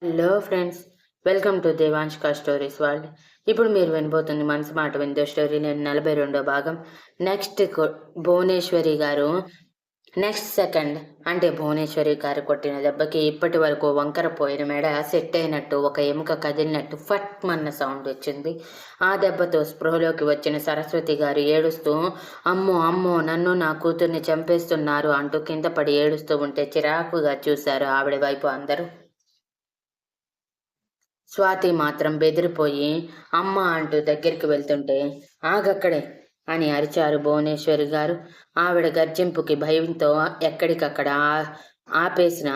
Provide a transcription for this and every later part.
Hello friends, welcome to దేవాంష్క stories world. ఇప్పుడు మీరు వినబోతుంది మనసు మాట విందో స్టోరీ నేను 42వ భాగం. నెక్స్ట్ భువనేశ్వరి గారు నెక్స్ట్ సెకండ్ అంటే భువనేశ్వరి గారు కొట్టిన దెబ్బకి ఇప్పటి వరకు వంకర పోయిన మెడ సెట్ అయినట్టు ఒక ఎముక కదిలినట్టు ఫట్ మన్న సౌండ్ వచ్చింది. ఆ దెబ్బతో స్పృహలోకి వచ్చిన సరస్వతి గారు ఏడుస్తూ అమ్మో అమ్మో నన్ను నా కూతుర్ని చంపేస్తున్నారు అంటూ కింద పడి ఏడుస్తూ ఉంటే చిరాకుగా చూశారు ఆవిడ వైపు అందరూ. స్వాతి మాత్రం బెదిరిపోయి అమ్మ అంటూ దగ్గరికి వెళ్తుంటే ఆగక్కడే అని అరిచారు భువనేశ్వరి గారు. ఆవిడ గర్జింపుకి భయంతో ఆపేసిన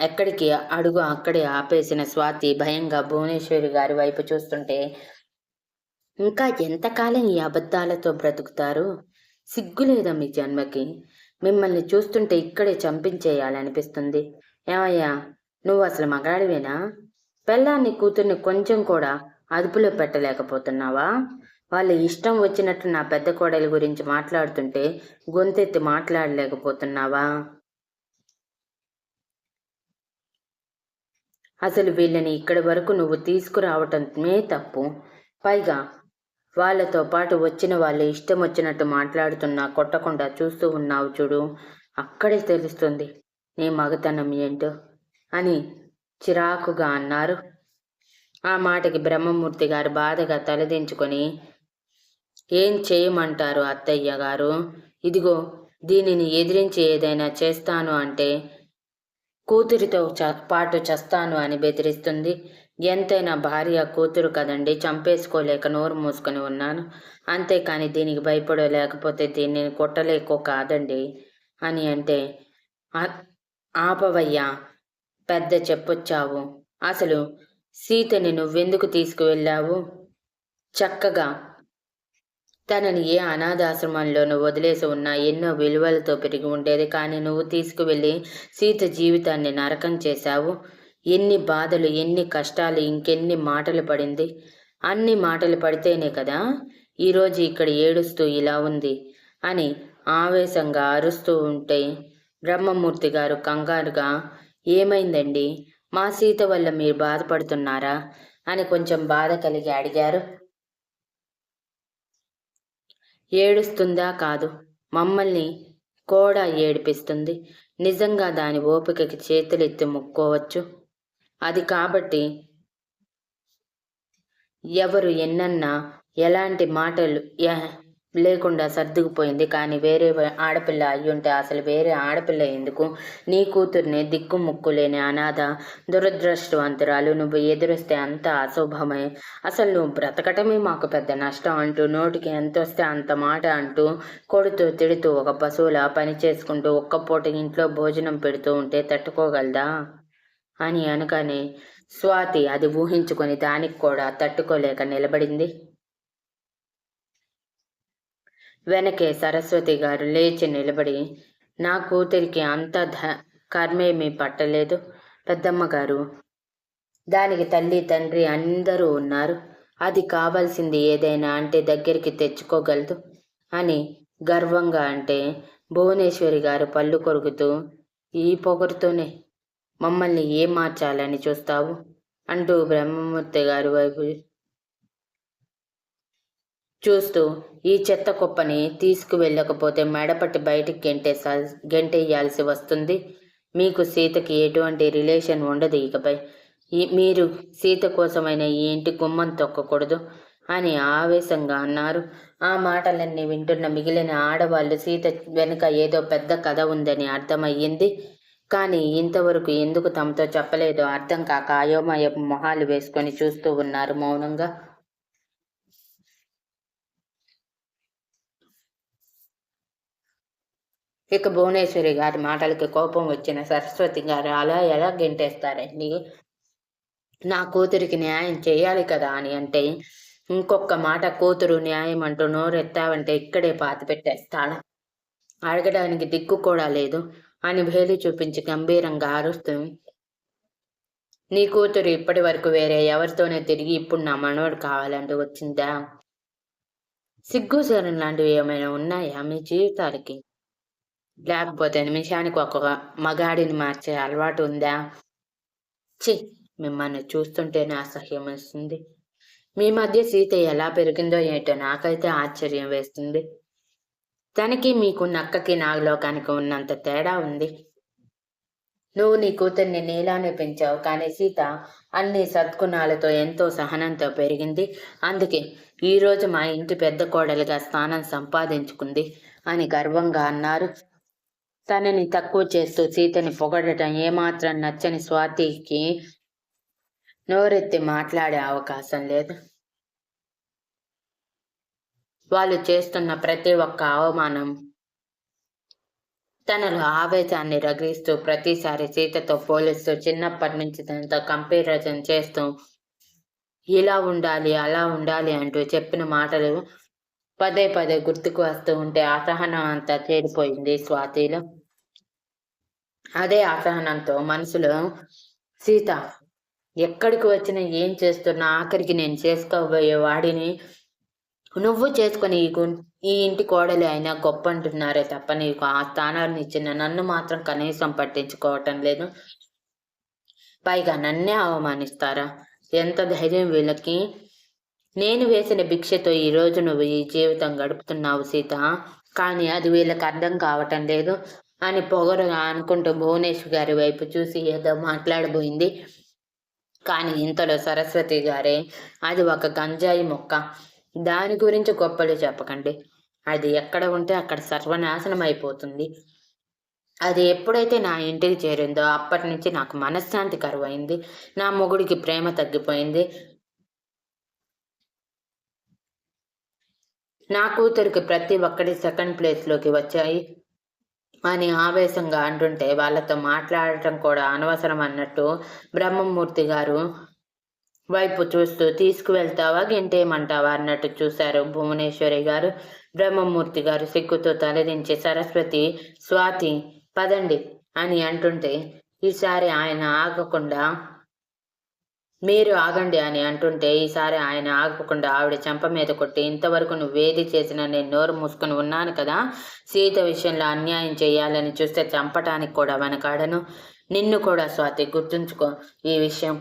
ఎక్కడికి అడుగు అక్కడే ఆపేసిన స్వాతి భయంగా భువనేశ్వరి గారి వైపు చూస్తుంటే, ఇంకా ఎంతకాలం ఈ అబద్ధాలతో బ్రతుకుతారు? సిగ్గులేదా మీ జన్మకి? మిమ్మల్ని చూస్తుంటే ఇక్కడే చంపించేయాలనిపిస్తుంది. ఏమయ్యా, నువ్వు అసలు మగాడివేనా? పెళ్ళాన్ని కూతుర్ని కొంచెం కూడా అదుపులో పెట్టలేకపోతున్నావా? వాళ్ళ ఇష్టం వచ్చినట్టు నా పెద్ద కోడలి గురించి మాట్లాడుతుంటే గొంతెత్తి మాట్లాడలేకపోతున్నావా? అసలు వీళ్ళని ఇక్కడి వరకు నువ్వు తీసుకురావటమే తప్పు. పైగా వాళ్ళతో పాటు వచ్చిన వాళ్ళ ఇష్టం వచ్చినట్టు మాట్లాడుతున్నా కొట్టకుండా చూస్తూ ఉన్నావు చూడు, అక్కడే తెలుస్తుంది నీ మగతనం ఏంటో అని చిరాకుగా అన్నారు. ఆ మాటకి బ్రహ్మమూర్తి గారు బాధగా తలదించుకొని, ఏం చేయమంటారు అత్తయ్య గారు? ఇదిగో దీనిని ఎదిరించి ఏదైనా చేస్తాను అంటే కూతురితో పాటు చస్తాను అని బెదిరిస్తుంది. ఎంతైనా భార్య కూతురు కదండి, చంపేసుకోలేక నోరు మూసుకొని ఉన్నాను. అంతేకాని దీనికి భయపడలేకపోతే దీనిని కొట్టలేకో కాదండి అని అంటే, ఆపవయ్యా, పెద్ద చెప్పొచ్చావు. అసలు సీతని నువ్వెందుకు తీసుకువెళ్ళావు? చక్కగా తనని ఏ అనాథాశ్రమంలోనూ వదిలేసి ఉన్నా ఎన్నో విలువలతో పెరిగి ఉండేది. కానీ నువ్వు తీసుకువెళ్ళి సీత జీవితాన్ని నరకం చేశావు. ఎన్ని బాధలు, ఎన్ని కష్టాలు, ఇంకెన్ని మాటలు పడింది. అన్ని మాటలు పడితేనే కదా ఈరోజు ఇక్కడ ఏడుస్తూ ఇలా ఉంది అని ఆవేశంగా అరుస్తూ ఉంటే బ్రహ్మమూర్తి గారు కంగారుగా, ఏమైందండి? మా సీత వల్ల మీరు బాధపడుతున్నారా అని కొంచెం బాధ కలిగి అడిగారు. ఏడుస్తుందా? కాదు, మమ్మల్ని కూడా ఏడిపిస్తుంది. నిజంగా దాని ఓపికకి చేతులెత్తి మొక్కోవచ్చు. అది కాబట్టి ఎవరు ఎన్నన్నా ఎలాంటి మాటలు లేకుండా సర్దుకుపోయింది. కానీ వేరే ఆడపిల్ల అయ్యుంటే అసలు వేరే ఆడపిల్ల ఎందుకు? నీ కూతుర్ని దిక్కుముక్కు లేని అనాథ, దురదృష్టవంతురాలు నువ్వు ఎదురొస్తే అంత అశుభమే. అసలు నువ్వు బ్రతకటమే మాకు పెద్ద నష్టం అంటూ నోటికి ఎంతొస్తే అంత మాట అంటూ కొడుతూ తిడుతూ ఒక పశువులా పని చేసుకుంటూ ఒక్కపూట ఇంట్లో భోజనం పెడుతూ ఉంటే తట్టుకోగలదా అని అనగానే స్వాతి అది ఊహించుకొని దానికి కూడా తట్టుకోలేక నిలబడింది. వెనకే సరస్వతి గారు లేచి నిలబడి, నా కూతురికి అంత కర్మేమీ పట్టలేదు పెద్దమ్మ గారు. దానికి తల్లి తండ్రి అందరూ ఉన్నారు. అది కావాల్సింది ఏదైనా అంటే దగ్గరికి తెచ్చుకోగలదు అని గర్వంగా అంటే భువనేశ్వరి గారు పళ్ళు కొరుకుతూ, ఈ పొగరుతోనే మమ్మల్ని ఏం మార్చాలని చూస్తావు అంటూ బ్రహ్మమూర్తి గారి వైపు చూస్తూ, ఈ చెత్త కుప్పని తీసుకువెళ్ళకపోతే మెడపట్టి బయటికి గెంటేయాల్సి వస్తుంది. మీకు సీతకి ఎటువంటి రిలేషన్ ఉండదు ఇకపై. మీరు సీత కోసమైన ఈ ఇంటి గుమ్మం తొక్కకూడదు అని ఆవేశంగా అన్నారు. ఆ మాటలన్నీ వింటున్న మిగిలిన ఆడవాళ్ళు సీత వెనుక ఏదో పెద్ద కథ ఉందని అర్థమయ్యింది. కానీ ఇంతవరకు ఎందుకు తమతో చెప్పలేదో అర్థం కాక అయోమయ మొహాలు వేసుకొని చూస్తూ ఉన్నారు మౌనంగా. ఇక భువనేశ్వరి గారి మాటలకి కోపం వచ్చిన సరస్వతి గారు, అలా ఎలా గెంటేస్తారండి? నా కూతురికి న్యాయం చేయాలి కదా అని అంటే, ఇంకొక మాట కూతురు న్యాయం అంటూ నోరెత్తావంటే ఇక్కడే పాతి పెట్టేస్తాను. అడగడానికి దిక్కు కూడా లేదు అని వేలు చూపించి గంభీరంగా అరుస్తూ, నీ కూతురు ఇప్పటి వరకు వేరే ఎవరితోనే తిరిగి ఇప్పుడు నా మనవడు కావాలంటూ వచ్చిందా? సిగ్గుసరం లాంటివి ఏమైనా ఉన్నాయా మీ జీవితాలకి? లేకపోతే నిమిషానికి ఒక మగాడిని మార్చే అలవాటు ఉందా? చి, మిమ్మల్ని చూస్తుంటేనే అసహ్యం వేస్తుంది. మీ మధ్య సీత ఎలా పెరిగిందో ఏంటో నాకైతే ఆశ్చర్యం వేస్తుంది. తనకి మీకు నక్కకి నాగలోకానికి ఉన్నంత తేడా ఉంది. నువ్వు నీ కూతుర్ని నీలానే పెంచావు, కానీ సీత అన్ని సద్గుణాలతో ఎంతో సహనంతో పెరిగింది. అందుకే ఈరోజు మా ఇంటి పెద్ద కోడలిగా స్థానం సంపాదించుకుంది అని గర్వంగా అన్నారు. తనని తక్కువ చేస్తూ సీతని పొగడటం ఏమాత్రం నచ్చని స్వాతికి నోరెత్తి మాట్లాడే అవకాశం లేదు. వాళ్ళు చేస్తున్న ప్రతి ఒక్క అవమానం తనలో ఆవేశాన్ని రగిలిస్తూ ప్రతిసారి సీతతో పోలిస్తూ చిన్నప్పటి నుంచి తనతో కంపారిజన్ చేస్తూ ఇలా ఉండాలి అలా ఉండాలి అంటూ చెప్పిన మాటలు పదే పదే గుర్తుకు వస్తూ ఉంటే అసహనం అంతా చేరిపోయింది స్వాతిలో. అదే అసహనంతో మనసులో సీత ఎక్కడికి వచ్చినా ఏం చేస్తున్నా ఆఖరికి నేను చేసుకోబోయే వాడిని నువ్వు చేసుకుని ఈ ఇంటి కోడలి అయినా గొప్ప అంటున్నారే తప్ప నీకు ఆ స్థానాన్ని ఇచ్చిన నన్ను మాత్రం కనీసం పట్టించుకోవటం లేదు. పైగా నన్నే అవమానిస్తారా? ఎంత ధైర్యం వీళ్ళకి! నేను వేసిన భిక్షతో ఈ రోజు నువ్వు ఈ జీవితం గడుపుతున్నావు సీత, కానీ అది వీళ్ళకి అర్థం కావటం లేదు అని పొగరుగా అనుకుంటూ భువనేశ్వరి గారి వైపు చూసి ఏదో మాట్లాడబోయింది. కానీ ఇంతలో సరస్వతి గారే, అది ఒక గంజాయి మొక్క, దాని గురించి గొప్పలు చెప్పకండి. అది ఎక్కడ ఉంటే అక్కడ సర్వనాశనం అయిపోతుంది. అది ఎప్పుడైతే నా ఇంటికి చేరిందో అప్పటి నుంచి నాకు మనశ్శాంతి కరువైంది. నా మొగుడికి ప్రేమ తగ్గిపోయింది. నా కూతురికి ప్రతి ఒక్కటి సెకండ్ ప్లేస్లోకి వచ్చాయి అని ఆవేశంగా అంటుంటే వాళ్ళతో మాట్లాడటం కూడా అనవసరం అన్నట్టు బ్రహ్మమూర్తి గారు వైపు చూస్తూ తీసుకువెళ్తావా గెంటేయమంటావా అన్నట్టు చూశారు భువనేశ్వరి గారు. బ్రహ్మమూర్తి గారు సిగ్గుతో తలదించి సరస్వతి, స్వాతి పదండి అని అంటుంటే ఈసారి ఆయన ఆగకుండా, మీరు ఆగండి అని అంటుంటే ఈసారి ఆయన ఆగకుండా ఆవిడ చెంప మీద కొట్టి, ఇంతవరకు నువ్వేది చేసినా నేను నోరు మూసుకుని ఉన్నాను కదా, సీత విషయంలో అన్యాయం చేయాలని చూస్తే చంపటానికి కూడా వెనకాడను. నిన్ను కూడా స్వాతి గుర్తుంచుకో ఈ విషయం.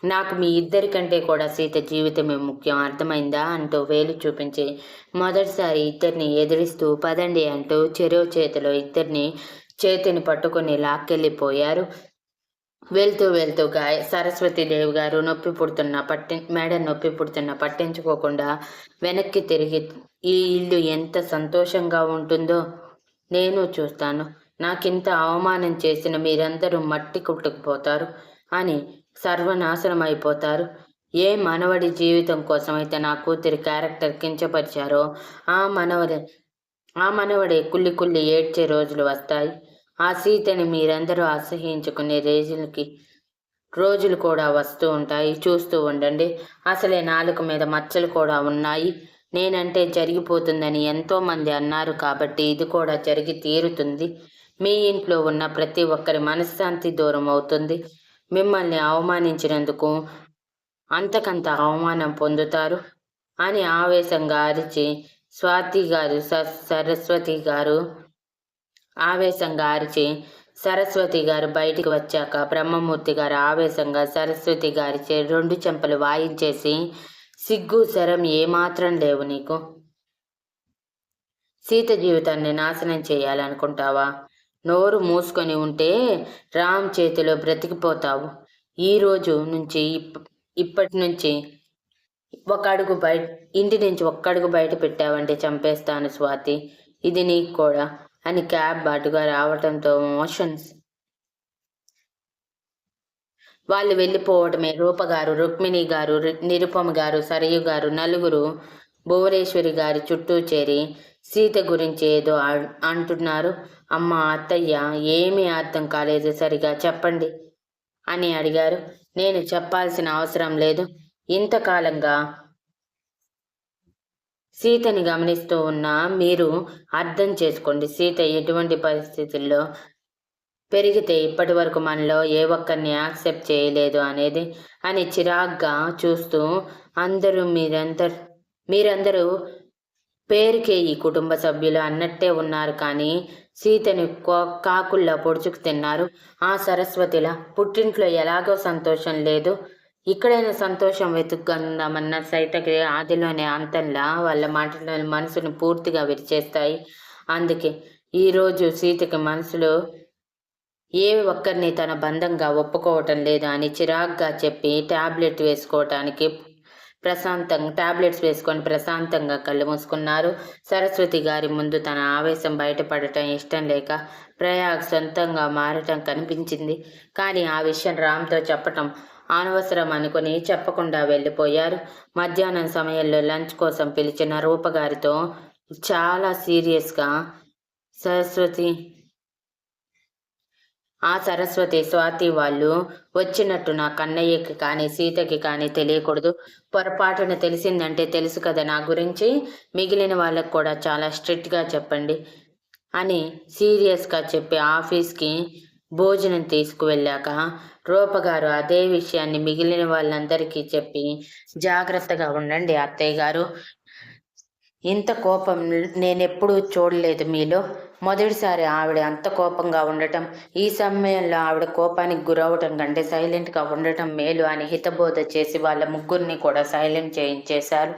నాకు మీ ఇద్దరికంటే కూడా సీత జీవితమే ముఖ్యం, అర్థమైందా అంటూ వేలు చూపించి మొదటిసారి ఇద్దరిని ఎదిరిస్తూ పదండి అంటూ చెరువు చేతిలో ఇద్దరిని చేతిని పట్టుకుని లాక్కెళ్ళిపోయారు. వెళ్తూ వెళ్తూ సరస్వతీదేవి గారు మెడ నొప్పి పుడుతున్నా పట్టించుకోకుండా వెనక్కి తిరిగి, ఈ ఇల్లు ఎంత సంతోషంగా ఉంటుందో నేను చూస్తాను. నాకింత అవమానం చేసిన మీరందరూ మట్టి కుట్టుకుపోతారు అని సర్వనాశనం అయిపోతారు. ఏ మనవడి జీవితం కోసమైతే నా కూతురి క్యారెక్టర్ కించపరిచారో ఆ మనవడే కుళ్ళి కుళ్ళి ఏడ్చే రోజులు వస్తాయి. ఆ సీతని మీరందరూ అసహించుకునే రోజులు కూడా వస్తూ ఉంటాయి. చూస్తూ ఉండండి. అసలే నాలుక మీద మచ్చలు కూడా ఉన్నాయి. నేనంటే జరిగిపోతుందని ఎంతోమంది అన్నారు కాబట్టి ఇది కూడా జరిగి తీరుతుంది. మీ ఇంట్లో ఉన్న ప్రతి ఒక్కరి మనశ్శాంతి దూరం అవుతుంది. మిమ్మల్ని అవమానించినందుకు అంతకంత అవమానం పొందుతారు అని ఆవేశంగా అరిచి సరస్వతి గారు బయటికి వచ్చాక బ్రహ్మమూర్తి గారు ఆవేశంగా సరస్వతి గారి రెండు చెంపలు వాయించేసి, సిగ్గు శరం ఏమాత్రం లేవు నీకు? సీత జీవితాన్ని నాశనం చేయాలనుకుంటావా? నోరు మూసుకొని ఉంటే రామ్ చేతిలో బ్రతికిపోతావు. ఈ రోజు నుంచి ఇప్పటి నుంచి ఇంటి నుంచి ఒక్కడుగు బయట పెట్టావంటే చంపేస్తాను స్వాతి, ఇది నీకు కూడా అని క్యాబ్ అటుగా రావటంతో మోషన్స్ వాళ్ళు వెళ్ళిపోవడమే రూపగారు, రుక్మిణి గారు, నిరుపమ గారు, సరయు గారు నలుగురు భువనేశ్వరి గారి చుట్టూ చేరి సీత గురించి ఏదో అంటున్నారు. అమ్మ, అత్తయ్య ఏమీ అర్థం కాలేదు, సరిగా చెప్పండి అని అడిగారు. నేను చెప్పాల్సిన అవసరం లేదు. ఇంతకాలంగా సీతని గమనిస్తూ ఉన్నా మీరు అర్థం చేసుకోండి. సీత ఎటువంటి పరిస్థితుల్లో పెరిగితే ఇప్పటి వరకు మనలో ఏ ఒక్కరిని యాక్సెప్ట్ చేయలేదు అనేది అని చిరాగ్గా చూస్తూ, మీరందరూ పేరుకే ఈ కుటుంబ సభ్యులు అన్నట్టే ఉన్నారు, కానీ సీతని కాకుల్లా పొడుచుకు తిన్నారు. ఆ సరస్వతిలా పుట్టింట్లో ఎలాగో సంతోషం లేదు, ఇక్కడైనా సంతోషం వెతుక్కుందామన్న సైతకి ఆదిలోనే అంతంలా వాళ్ళ మాటలను మనసును పూర్తిగా విరిచేస్తాయి. అందుకే ఈరోజు సీతకి మనసులో ఏ ఒక్కరిని తన బంధంగా ఒప్పుకోవటం లేదు అని చిరాగ్గా చెప్పి టాబ్లెట్స్ వేసుకొని ప్రశాంతంగా కళ్ళు మూసుకున్నారు. సరస్వతి గారి ముందు తన ఆవేశం బయటపడటం ఇష్టం లేక ప్రయాగ్ సొంతంగా మారటం కనిపించింది. కానీ ఆ విషయం రామ్తో చెప్పటం అనవసరం అనుకుని చెప్పకుండా వెళ్ళిపోయారు. మధ్యాహ్నం సమయంలో లంచ్ కోసం పిలిచిన రూపగారితో చాలా సీరియస్గా సరస్వతి స్వాతి వాళ్ళు వచ్చినట్టు నా కన్నయ్యకి కానీ సీతకి కానీ తెలియకూడదు. పొరపాటున తెలిసిందంటే తెలుసు కదా నా గురించి, మిగిలిన వాళ్ళకు కూడా చాలా స్ట్రిక్ట్గా చెప్పండి అని సీరియస్గా చెప్పి ఆఫీస్కి భోజనం తీసుకువెళ్ళాక రూపగారు అదే విషయాన్ని మిగిలిన వాళ్ళందరికీ చెప్పి, జాగ్రత్తగా ఉండండి అత్తయ్య గారు, ఇంత కోపం నేనెప్పుడూ చూడలేదు మీలో, మొదటిసారి ఆవిడ అంత కోపంగా ఉండటం, ఈ సమయంలో ఆవిడ కోపానికి గురవటం కంటే సైలెంట్గా ఉండటం మేలు అని హితబోధ చేసి వాళ్ళ ముగ్గురిని కూడా సైలెంట్ చేయించేశారు.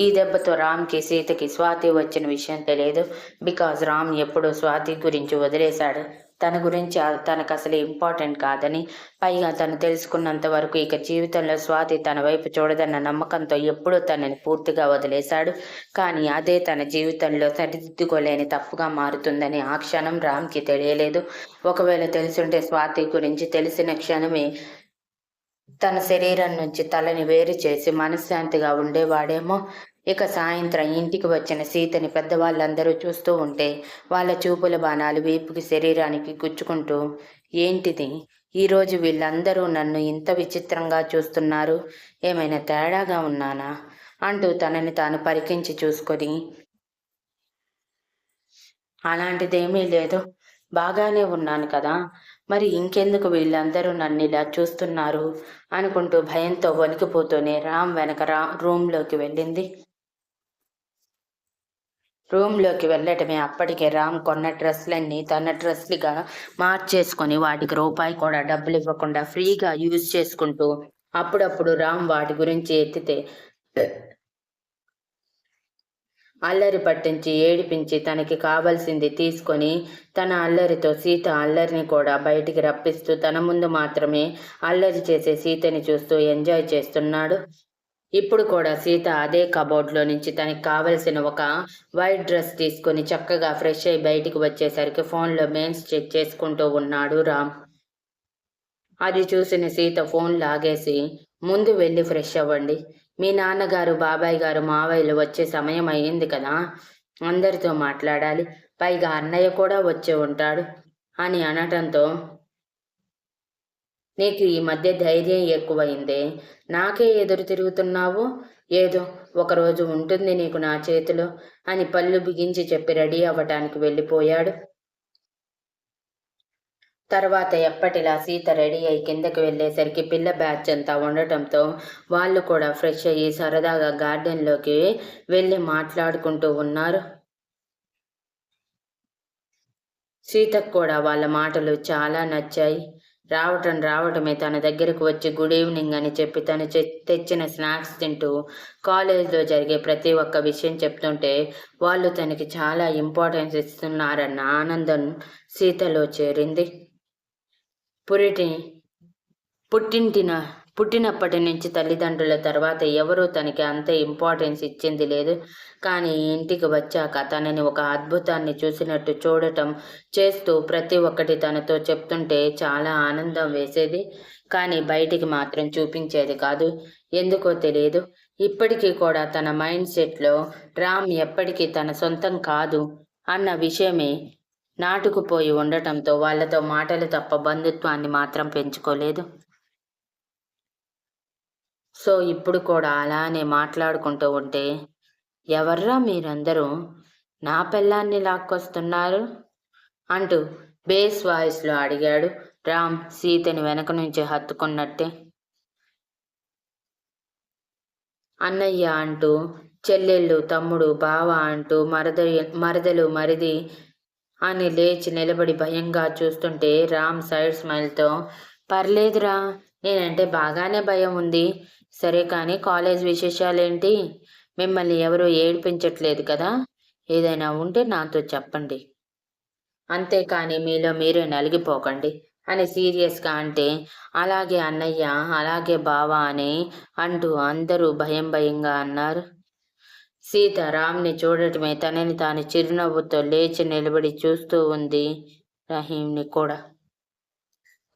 ఈ దెబ్బతో రామ్కి సీతకి స్వాతి వచ్చిన విషయం తెలియదు. బికాజ్ రామ్ ఎప్పుడూ స్వాతి గురించి వదిలేశాడు. తన గురించి తనకు అసలు ఇంపార్టెంట్ కాదని, పైగా తను తెలుసుకున్నంత వరకు ఇక జీవితంలో స్వాతి తన వైపు చూడదన్న నమ్మకంతో ఎప్పుడూ తనని పూర్తిగా వదిలేశాడు. కానీ అదే తన జీవితంలో సరిదిద్దుకోలేని తప్పుగా మారుతుందని ఆ క్షణం రామ్కి తెలియలేదు. ఒకవేళ తెలుసుంటే స్వాతి గురించి తెలిసిన క్షణమే తన శరీరం నుంచి తలని వేరు చేసి మనశ్శాంతిగా ఉండేవాడేమో. ఇక సాయంత్రం ఇంటికి వచ్చిన సీతని పెద్దవాళ్ళందరూ చూస్తూ ఉంటే వాళ్ళ చూపుల బాణాలు వీపుకి శరీరానికి గుచ్చుకుంటూ, ఏంటిది ఈరోజు వీళ్ళందరూ నన్ను ఇంత విచిత్రంగా చూస్తున్నారు, ఏమైనా తేడాగా ఉన్నానా అంటూ తనని తాను పరికించి చూసుకొని, అలాంటిదేమీ లేదు, బాగానే ఉన్నాను కదా, మరి ఇంకెందుకు వీళ్ళందరూ నన్ను ఇలా చూస్తున్నారు అనుకుంటూ భయంతో వణికిపోతూనే రామ్ వెనక రూమ్లోకి వెళ్ళింది. రూమ్లోకి వెళ్ళటమే అప్పటికే రామ్ కొన్న డ్రెస్లన్నీ తన డ్రెస్లుగా మార్చేసుకొని వాటికి రూపాయి కూడా డబ్బులు ఇవ్వకుండా ఫ్రీగా యూజ్ చేసుకుంటూ అప్పుడప్పుడు రామ్ వాటి గురించి ఎత్తితే అల్లరి పట్టించి ఏడిపించి తనకి కావలసింది తీసుకొని తన అల్లరితో సీత అల్లరిని కూడా బయటికి రప్పిస్తూ తన ముందు మాత్రమే అల్లరి చేసే సీతని చూస్తూ ఎంజాయ్ చేస్తున్నాడు. ఇప్పుడు కూడా సీత అదే కబోర్డ్లో నుంచి తనకి కావలసిన ఒక వైట్ డ్రెస్ తీసుకొని చక్కగా ఫ్రెష్ అయి బయటికి వచ్చేసరికి ఫోన్లో మెయిల్స్ చెక్ చేసుకుంటూ ఉన్నాడు రామ్. అది చూసిన సీత ఫోన్ లాగేసి, ముందు వెళ్ళి ఫ్రెష్ అవ్వండి, మీ నాన్నగారు బాబాయ్ గారు మావయ్యలు వచ్చే సమయం అయ్యింది కదా, అందరితో మాట్లాడాలి, పైగా అన్నయ్య కూడా వచ్చే ఉంటాడు అని అనటంతో, నీకు ఈ మధ్య ధైర్యం ఎక్కువైందే, నాకే ఎదురు తిరుగుతున్నావు, ఏదో ఒకరోజు ఉంటుంది నీకు నా చేతిలో అని పళ్ళు బిగించి చెప్పి రెడీ అవ్వటానికి వెళ్ళిపోయాడు. తర్వాత ఎప్పటిలా సీత రెడీ అయి కిందకి వెళ్ళేసరికి పిల్ల బ్యాచ్ అంతా ఉండటంతో వాళ్ళు కూడా ఫ్రెష్ అయ్యి సరదాగా గార్డెన్లోకి వెళ్ళి మాట్లాడుకుంటూ ఉన్నారు. సీతకు కూడా వాళ్ళ మాటలు చాలా నచ్చాయి. రావటమే తన దగ్గరకు వచ్చి గుడ్ ఈవినింగ్ అని చెప్పి తను తెచ్చిన స్నాక్స్ తింటూ కాలేజ్లో జరిగే ప్రతి ఒక్క విషయం చెప్తుంటే వాళ్ళు తనకి చాలా ఇంపార్టెన్స్ ఇస్తున్నారన్న ఆనందం సీతలో చేరింది. పుట్టినప్పటి నుంచి తల్లిదండ్రుల తర్వాత ఎవరూ తనకి అంత ఇంపార్టెన్స్ ఇచ్చింది లేదు. కానీ ఇంటికి వచ్చాక తనని ఒక అద్భుతాన్ని చూసినట్టు చూడటం చేస్తూ ప్రతి ఒక్కటి తనతో చెప్తుంటే చాలా ఆనందం వేసేది. కానీ బయటికి మాత్రం చూపించేది కాదు. ఎందుకో తెలియదు. ఇప్పటికీ కూడా తన మైండ్ సెట్లో రామ్ ఎప్పటికీ తన సొంతం కాదు అన్న విషయమే నాటుకుపోయి ఉండటంతో వాళ్ళతో మాటలు తప్ప బంధుత్వాన్ని మాత్రం పెంచుకోలేదు. సో ఇప్పుడు కూడా అలానే మాట్లాడుకుంటూ ఉంటే, ఎవర్రా మీరందరూ నా పెళ్ళాన్ని లాక్కొస్తున్నారు అంటూ బేస్ వాయిస్లో అడిగాడు రామ్ సీతని వెనక నుంచి హత్తుకున్నట్టే. అన్నయ్య అంటూ చెల్లెళ్ళు, తమ్ముడు, బావ అంటూ మరదలు, మరిది అని లేచి నిలబడి భయంగా చూస్తుంటే రామ్ సైడ్ స్మైల్తో, పర్లేదురా, నేనంటే బాగానే భయం ఉంది. సరే కానీ కాలేజ్ విశేషాలేంటి? మిమ్మల్ని ఎవరూ ఏడిపించట్లేదు కదా? ఏదైనా ఉంటే నాతో చెప్పండి. అంతేకాని మీలో మీరే నలిగిపోకండి అని సీరియస్గా అంటే, అలాగే అన్నయ్య, అలాగే బావ అని అంటూ అందరూ భయం భయంగా అన్నారు. సీత రామ్ని చూడటమే తనని తాను చిరునవ్వుతో లేచి నిలబడి చూస్తూ ఉంది. రహీంని కూడా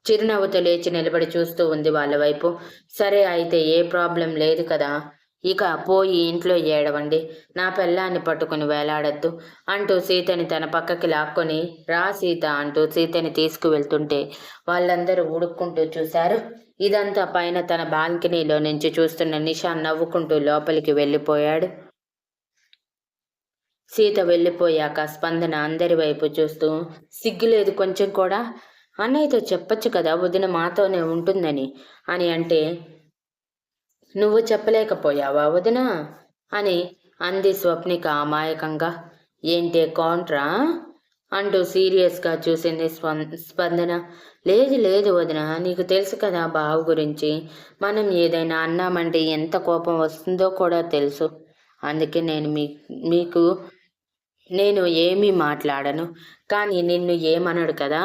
చిరునవ్వుతో లేచి నిలబడి చూస్తూ ఉంది వాళ్ళ వైపు. సరే అయితే ఏ ప్రాబ్లం లేదు కదా, ఇక పోయి ఇంట్లో ఏడవండి, నా పెళ్ళాన్ని పట్టుకుని వేలాడద్దు అంటూ సీతని తన పక్కకి లాక్కొని, రా సీత అంటూ సీతని తీసుకువెళ్తుంటే వాళ్ళందరూ ఉడుక్కుంటూ చూశారు. ఇదంతా పైన తన బాల్కనీలో నుంచి చూస్తున్న నిషాన్ నవ్వుకుంటూ లోపలికి వెళ్ళిపోయాడు. సీత వెళ్ళిపోయాక స్పందన అందరి వైపు చూస్తూ, సిగ్గులేదు కొంచెం కూడా, అన్నయ్యతో చెప్పొచ్చు కదా వదిన మాతోనే ఉంటుందని అని అంటే, నువ్వు చెప్పలేకపోయావా వదినా అని అంది స్వప్నిక అమాయకంగా. ఏంటే కాంట్రా అంటూ సీరియస్గా చూసింది స్పందన. లేదు లేదు వదిన, నీకు తెలుసు కదా బావ గురించి, మనం ఏదైనా అన్నామంటే ఎంత కోపం వస్తుందో కూడా తెలుసు. అందుకే మీకు నేను ఏమీ మాట్లాడను. కానీ నిన్ను ఏమనడు కదా,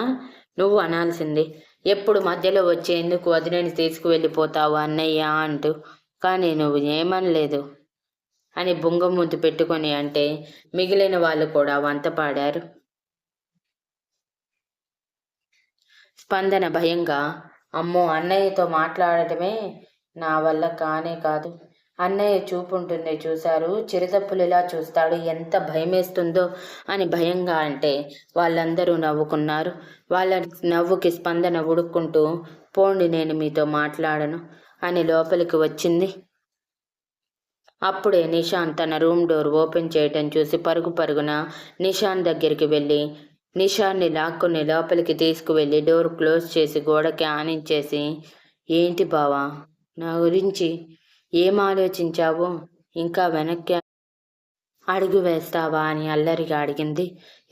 నువ్వు అనాల్సింది. ఎప్పుడు మధ్యలో వచ్చేందుకు వదినని తీసుకువెళ్ళిపోతావు అన్నయ్య అంటూ. కానీ నువ్వు ఏమనలేదు అని బుంగమూతి పెట్టుకొని అంటే మిగిలిన వాళ్ళు కూడా వంత పాడారు. స్పందన భయంగా, అమ్మో అన్నయ్యతో మాట్లాడటమే నా వల్ల కానే కాదు. అన్నయ్య చూపుంటుంది చూశారు, చిరుతప్పులిలా చూస్తాడు, ఎంత భయమేస్తుందో అని భయంగా అంటే వాళ్ళందరూ నవ్వుకున్నారు. వాళ్ళ నవ్వుకి స్పందన ఉడుక్కుంటూ, పోండి నేను మీతో మాట్లాడను అని లోపలికి వచ్చింది. అప్పుడే నిషాన్ తన రూమ్ డోర్ ఓపెన్ చేయటం చూసి పరుగు పరుగున నిషాన్ దగ్గరికి వెళ్ళి నిషాన్ని లాక్కుని లోపలికి తీసుకువెళ్ళి డోర్ క్లోజ్ చేసి గోడకి ఆనించేసి, ఏంటి బావా, నా గురించి ఏం ఆలోచించావు? ఇంకా వెనక్కి అడుగు వేస్తావా అని అల్లరిగా అడిగింది.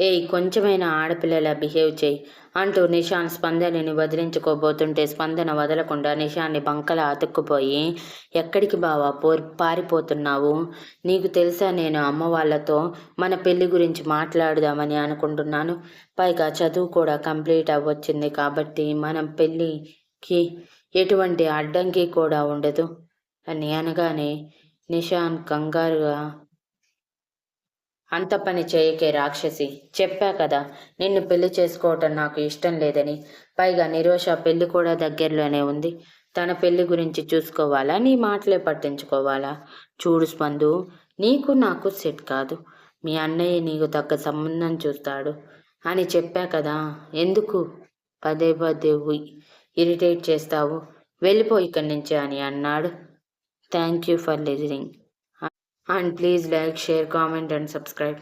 ఏయ్, కొంచెమైనా ఆడపిల్లలా బిహేవ్ చేయి అంటూ నిషాన్ స్పందనని వదిలించుకోబోతుంటే స్పందన వదలకుండా నిషాన్ని బంకలా అతుక్కుపోయి, ఎక్కడికి బావా పారిపోతున్నావు? నీకు తెలుసా, నేను అమ్మ వాళ్ళతో మన పెళ్లి గురించి మాట్లాడదామని అనుకుంటున్నాను. పైగా చదువు కూడా కంప్లీట్ అవ్వచ్చింది కాబట్టి మనం పెళ్ళికి ఎటువంటి అడ్డంకి కూడా ఉండదు అని అనగానే నిషాన్ కంగారుగా, అంత పని చేయకే రాక్షసి, చెప్పా కదా నిన్ను పెళ్లి చేసుకోవటం నాకు ఇష్టం లేదని. పైగా నిరోష పెళ్లి కూడా దగ్గరలోనే ఉంది. తన పెళ్లి గురించి చూసుకోవాలా, నీ మాటలే పట్టించుకోవాలా? చూడు స్పందు, నీకు నాకు సెట్ కాదు. మీ అన్నయ్య నీకు తగ్గ సంబంధం చూస్తాడు అని చెప్పా కదా, ఎందుకు పదే పదే ఇరిటేట్ చేస్తావు? వెళ్ళిపో ఇక్కడి నుంచి అని అన్నాడు. Thank you for listening. And please like, share, comment and subscribe.